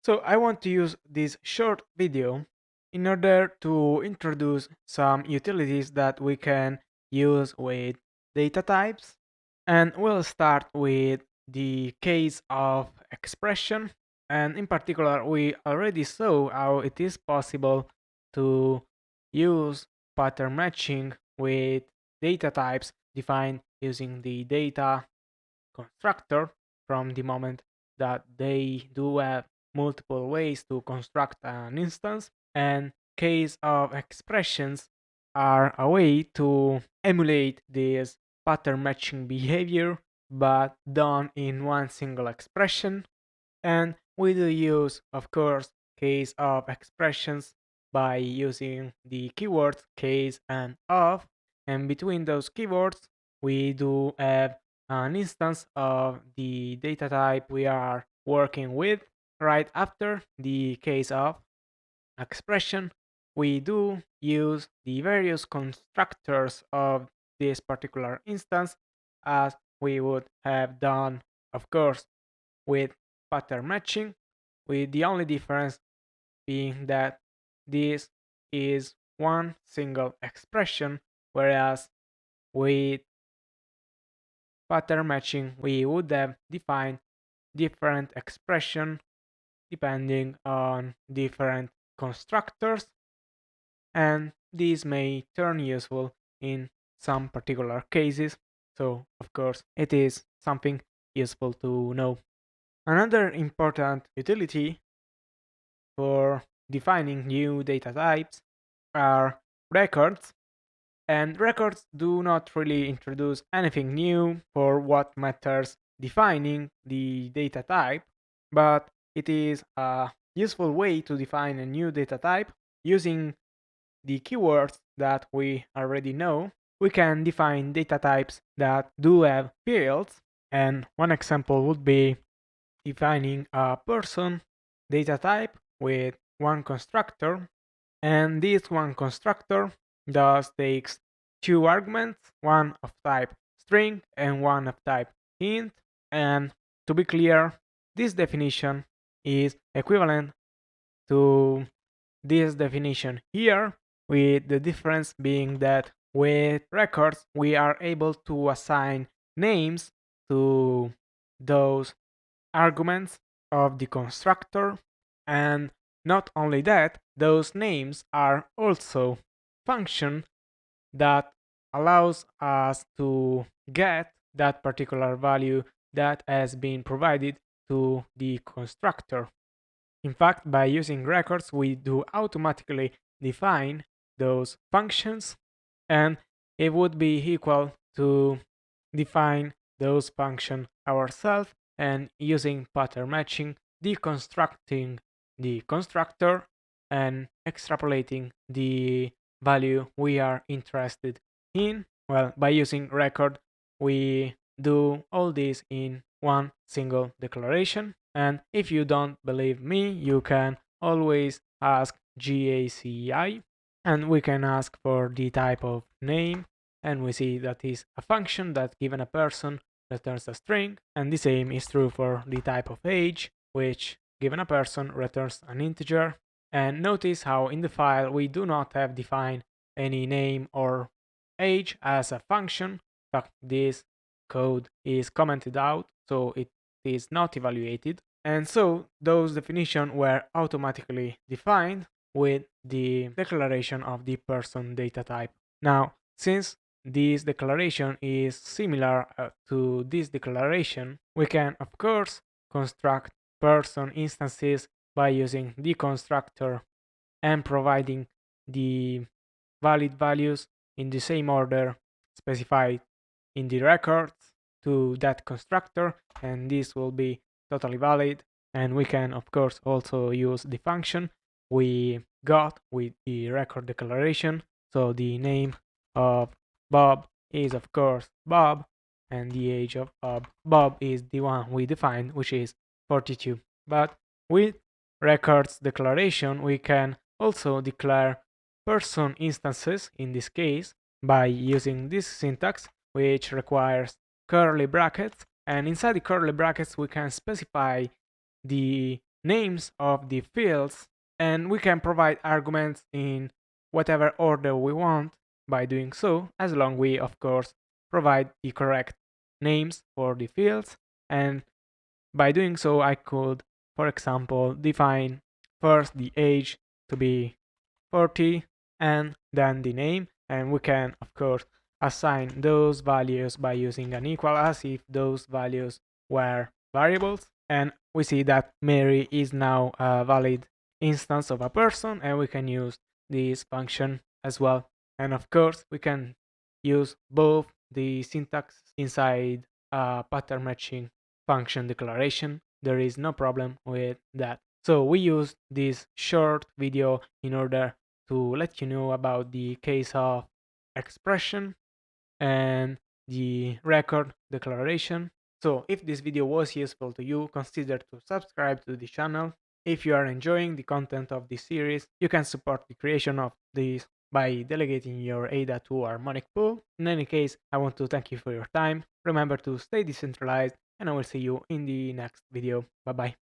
So I want to use this short video in order to introduce some utilities that we can use with data types. And we'll start with the case of expression. And in particular, we already saw how it is possible to use pattern matching with data types defined using the data constructor from the moment that they do have multiple ways to construct an instance, and case of expressions are a way to emulate this pattern matching behavior but done in one single expression. And we do use, of course, case of expressions by using the keywords case and of, and between those keywords we do have an instance of the data type we are working with. Right after the case of expression, we do use the various constructors of this particular instance as we would have done, of course, with pattern matching, with the only difference being that this is one single expression, whereas with pattern matching we would have defined different expression depending on different constructors, and these may turn useful in some particular cases. So of course it is something useful to know. Another important utility for defining new data types are records, and records do not really introduce anything new for what matters defining the data type, but it is a useful way to define a new data type using the keywords that we already know. We can define data types that do have fields, and one example would be defining a person data type with one constructor, and this one constructor thus takes two arguments, one of type string and one of type int. And to be clear, this definition is equivalent to this definition here, with the difference being that with records we are able to assign names to those arguments of the constructor, and not only that, those names are also function that allows us to get that particular value that has been provided to the constructor. In fact, by using records, we do automatically define those functions, and it would be equal to define those functions ourselves and using pattern matching, deconstructing the constructor and extrapolating the value we are interested in. Well, by using record, we do all this in one single declaration. And if you don't believe me, you can always ask GACI, and we can ask for the type of name, and we see that is a function that given a person returns a string, and the same is true for the type of age, which given a person returns an integer. And notice how in the file we do not have defined any name or age as a function. In fact, this code is commented out, so it is not evaluated. And so those definitions were automatically defined with the declaration of the person data type. Now, since this declaration is similar to this declaration, we can of course construct person instances by using the constructor and providing the valid values in the same order specified in the records to that constructor, and this will be totally valid. And we can of course also use the function we got with the record declaration. So the name of Bob is of course Bob, and the age of Bob is the one we defined, which is 42. But with records declaration we can also declare person instances in this case by using this syntax, which requires curly brackets, and inside the curly brackets we can specify the names of the fields, and we can provide arguments in whatever order we want by doing so, as long we, of course, provide the correct names for the fields. And by doing so, I could, for example, define first the age to be 40 and then the name, and we can, of course, assign those values by using an equal as if those values were variables. And we see that Mary is now a valid instance of a person, and we can use this function as well. And of course, we can use both the syntax inside a pattern matching function declaration. There is no problem with that. So we used this short video in order to let you know about the case of expression and the record declaration. So if this video was useful to you, consider to subscribe to the channel. If you are enjoying the content of this series, you can support the creation of this by delegating your ADA to Harmonic pool. In any case, I want to thank you for your time. Remember to stay decentralized, and I will see you in the next video. Bye bye.